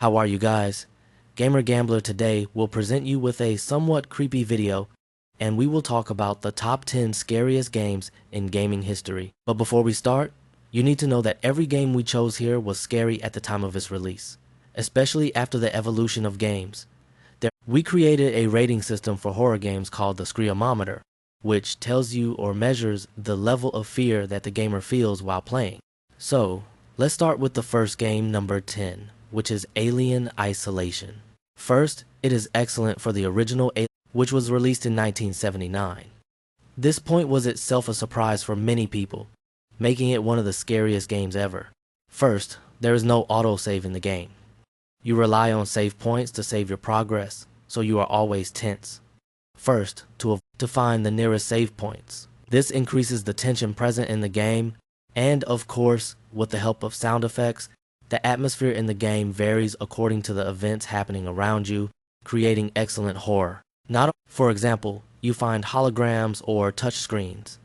How are you guys? Gamer Gambler today will present you with a somewhat creepy video, and we will talk about the top 10 scariest games in gaming history. But before we start, you need to know that every game we chose here was scary at the time of its release, especially after the evolution of games. We created a rating system for horror games called the scariest, which tells you or measures the level of fear that the gamer feels while playing. So, let's start with the first game, number 10, which is Alien Isolation. First, it is excellent for the original Alien, which was released in 1979. This point was itself a surprise for many people, making it one of the scariest games ever. First, there is no autosave in the game. You rely on save points to save your progress, so you are always tense. First, to find the nearest save points. This increases the tension present in the game, and of course, with the help of sound effects, the atmosphere in the game varies according to the events happening around you, creating excellent horror. For example, you find holograms or touchscreens.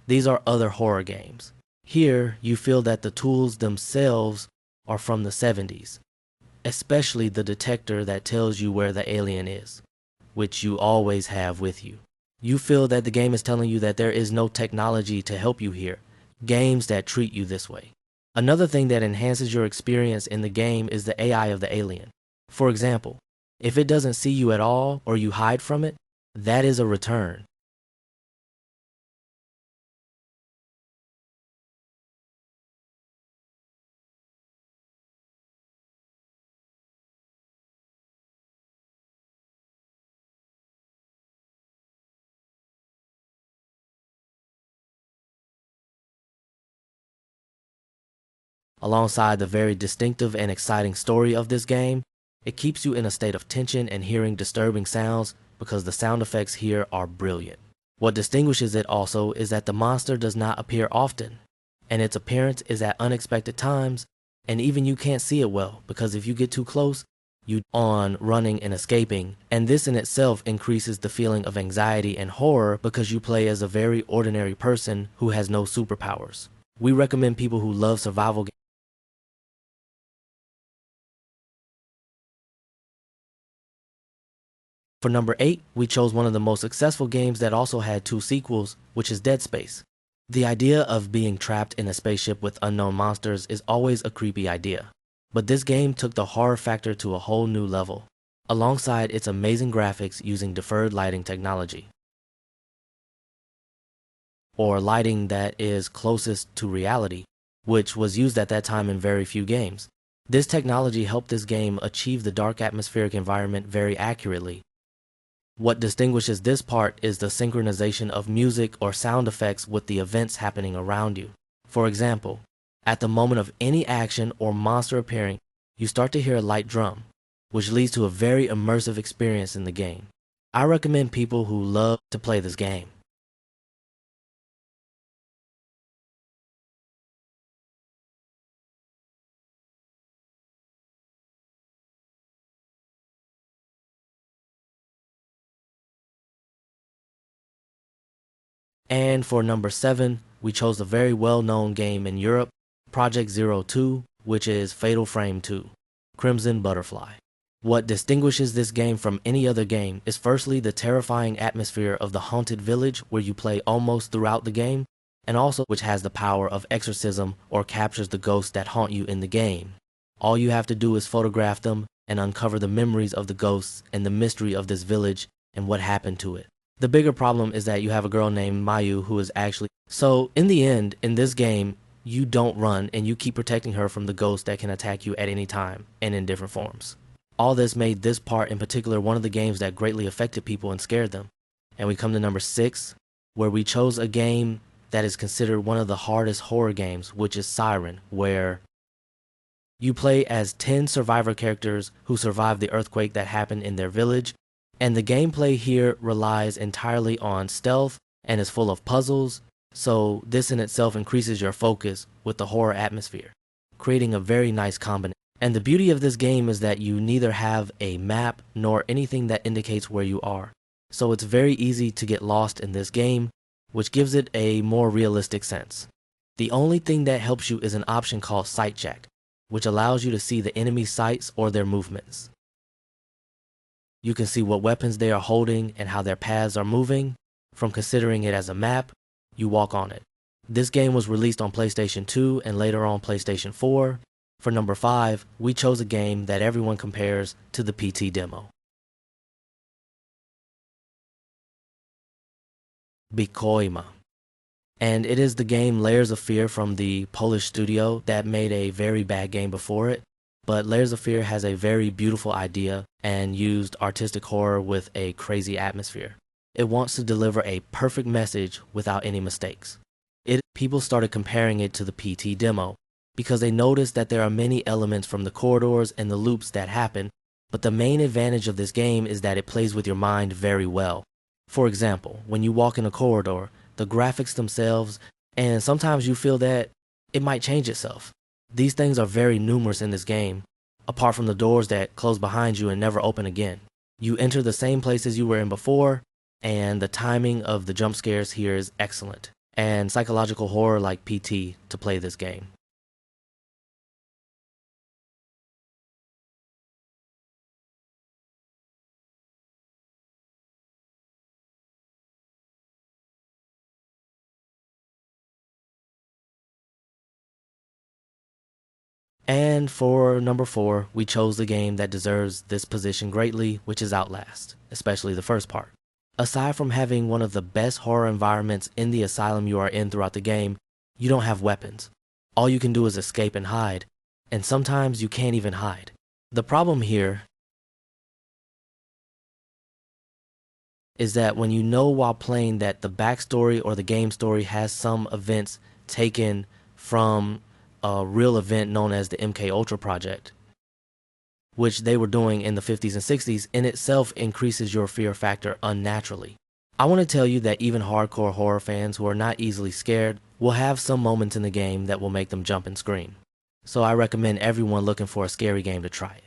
These are other horror games. Here, you feel that the tools themselves are from the 70s, especially the detector that tells you where the alien is, which you always have with you. You feel that the game is telling you that there is no technology to help you here, games that treat you this way. Another thing that enhances your experience in the game is the AI of the alien. For example, if it doesn't see you at all or you hide from it, that is a return. Alongside the very distinctive and exciting story of this game, it keeps you in a state of tension and hearing disturbing sounds because the sound effects here are brilliant. What distinguishes it also is that the monster does not appear often, and its appearance is at unexpected times, and even you can't see it well because if you get too close, you on running and escaping, and this in itself increases the feeling of anxiety and horror because you play as a very ordinary person who has no superpowers. We recommend people who love survival games. For number 8, we chose one of the most successful games that also had 2 sequels, which is Dead Space. The idea of being trapped in a spaceship with unknown monsters is always a creepy idea, but this game took the horror factor to a whole new level, alongside its amazing graphics using deferred lighting technology, or lighting that is closest to reality, which was used at that time in very few games. This technology helped this game achieve the dark atmospheric environment very accurately. What distinguishes this part is the synchronization of music or sound effects with the events happening around you. For example, at the moment of any action or monster appearing, you start to hear a light drum, which leads to a very immersive experience in the game. I recommend people who love to play this game. And for number 7, we chose a very well-known game in Europe, Project 02, which is Fatal Frame 2, Crimson Butterfly. What distinguishes this game from any other game is firstly the terrifying atmosphere of the haunted village where you play almost throughout the game, and also which has the power of exorcism or captures the ghosts that haunt you in the game. All you have to do is photograph them and uncover the memories of the ghosts and the mystery of this village and what happened to it. The bigger problem is that you have a girl named Mayu who is actually... So, in the end, in this game, you don't run and you keep protecting her from the ghosts that can attack you at any time and in different forms. All this made this part in particular one of the games that greatly affected people and scared them. And we come to number 6, where we chose a game that is considered one of the hardest horror games, which is Siren, where you play as 10 survivor characters who survived the earthquake that happened in their village. And the gameplay here relies entirely on stealth and is full of puzzles, so this in itself increases your focus with the horror atmosphere, creating a very nice combination. And the beauty of this game is that you neither have a map nor anything that indicates where you are, so it's very easy to get lost in this game, which gives it a more realistic sense. The only thing that helps you is an option called Sight Check, which allows you to see the enemy sights or their movements. You can see what weapons they are holding and how their paths are moving. From considering it as a map, you walk on it. This game was released on PlayStation 2 and later on PlayStation 4. For number 5, we chose a game that everyone compares to the PT demo. Bikoima. And it is the game Layers of Fear from the Polish studio that made a very bad game before it. But Layers of Fear has a very beautiful idea and used artistic horror with a crazy atmosphere. It wants to deliver a perfect message without any mistakes. People started comparing it to the PT demo because they noticed that there are many elements from the corridors and the loops that happen, but the main advantage of this game is that it plays with your mind very well. For example, when you walk in a corridor, the graphics themselves, and sometimes you feel that it might change itself. These things are very numerous in this game, apart from the doors that close behind you and never open again. You enter the same places you were in before, and the timing of the jump scares here is excellent, and psychological horror like PT to play this game. And for number 4, we chose the game that deserves this position greatly, which is Outlast, especially the first part. Aside from having one of the best horror environments in the asylum you are in throughout the game, you don't have weapons. All you can do is escape and hide, and sometimes you can't even hide. The problem here is that when you know while playing that the backstory or the game story has some events taken from a real event known as the MK Ultra project, which they were doing in the 50s and 60s, in itself increases your fear factor unnaturally. I want to tell you that even hardcore horror fans who are not easily scared will have some moments in the game that will make them jump and scream. So I recommend everyone looking for a scary game to try it.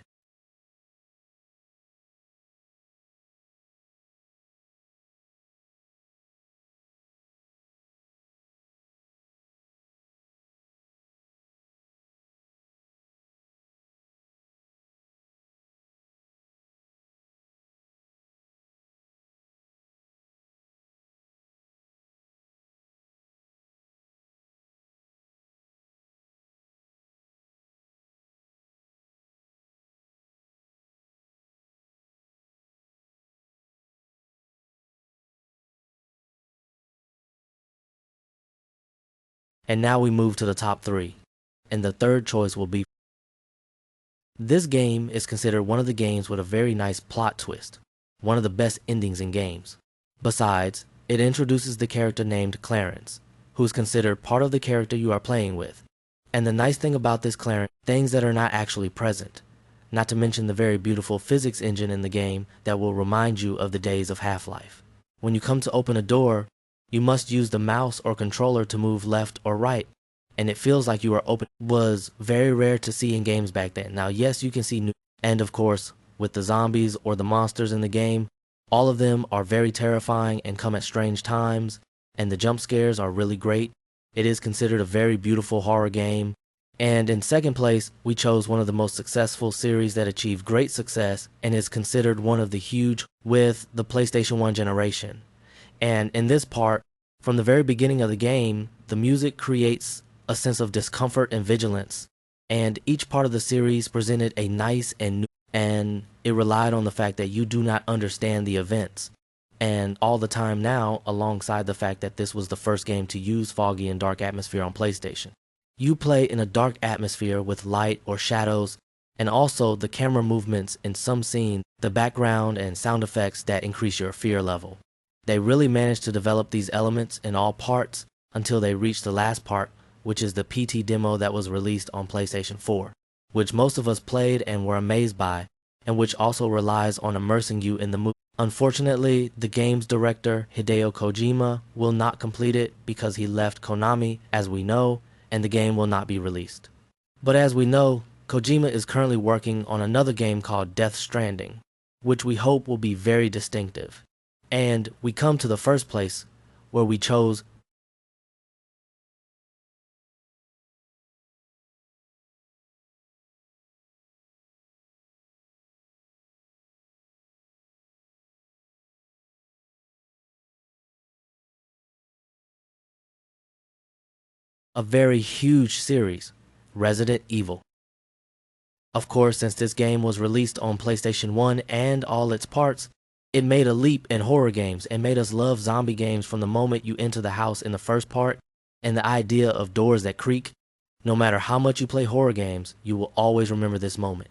And now we move to the top 3. And the third choice will be, this game is considered one of the games with a very nice plot twist, one of the best endings in games. Besides, it introduces the character named Clarence, who is considered part of the character you are playing with. And the nice thing about this Clarence, things that are not actually present, not to mention the very beautiful physics engine in the game that will remind you of the days of Half-Life. When you come to open a door, you must use the mouse or controller to move left or right, and it feels like you are open. Was very rare to see in games back then. Now, yes, you can see new, and of course, with the zombies or the monsters in the game, all of them are very terrifying and come at strange times, and the jump scares are really great. It is considered a very beautiful horror game. And in second place, we chose one of the most successful series that achieved great success and is considered one of the huge with the PlayStation 1 generation. And in this part, from the very beginning of the game, the music creates a sense of discomfort and vigilance. And each part of the series presented a nice and new, and it relied on the fact that you do not understand the events. And all the time now, alongside the fact that this was the first game to use foggy and dark atmosphere on PlayStation. You play in a dark atmosphere with light or shadows, and also the camera movements in some scenes, the background and sound effects that increase your fear level. They really managed to develop these elements in all parts until they reached the last part, which is the PT demo that was released on PlayStation 4, which most of us played and were amazed by, and which also relies on immersing you in the movie. Unfortunately, the game's director, Hideo Kojima, will not complete it because he left Konami, as we know, and the game will not be released. But as we know, Kojima is currently working on another game called Death Stranding, which we hope will be very distinctive. And we come to the first place, where we chose a very huge series, Resident Evil. Of course, since this game was released on PlayStation 1 and all its parts, it made a leap in horror games and made us love zombie games from the moment you enter the house in the first part, and the idea of doors that creak. No matter how much you play horror games, you will always remember this moment.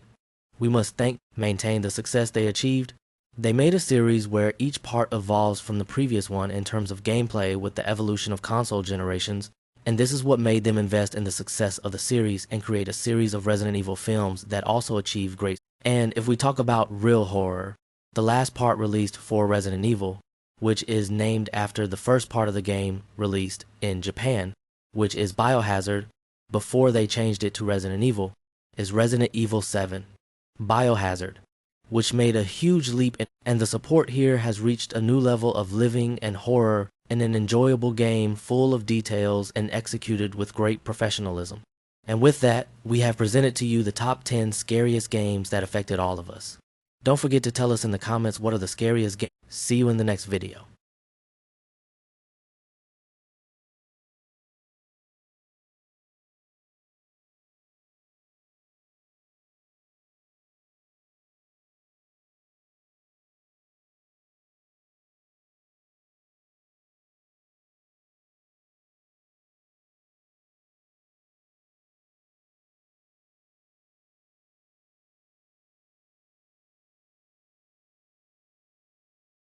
We must maintain the success they achieved. They made a series where each part evolves from the previous one in terms of gameplay with the evolution of console generations, and this is what made them invest in the success of the series and create a series of Resident Evil films that also achieved great. And if we talk about real horror, the last part released for Resident Evil, which is named after the first part of the game released in Japan, which is Biohazard, before they changed it to Resident Evil, is Resident Evil 7, Biohazard, which made a huge leap and the support here has reached a new level of living and horror in an enjoyable game full of details and executed with great professionalism. And with that, we have presented to you the top 10 scariest games that affected all of us. Don't forget to tell us in the comments what are the scariest games. See you in the next video.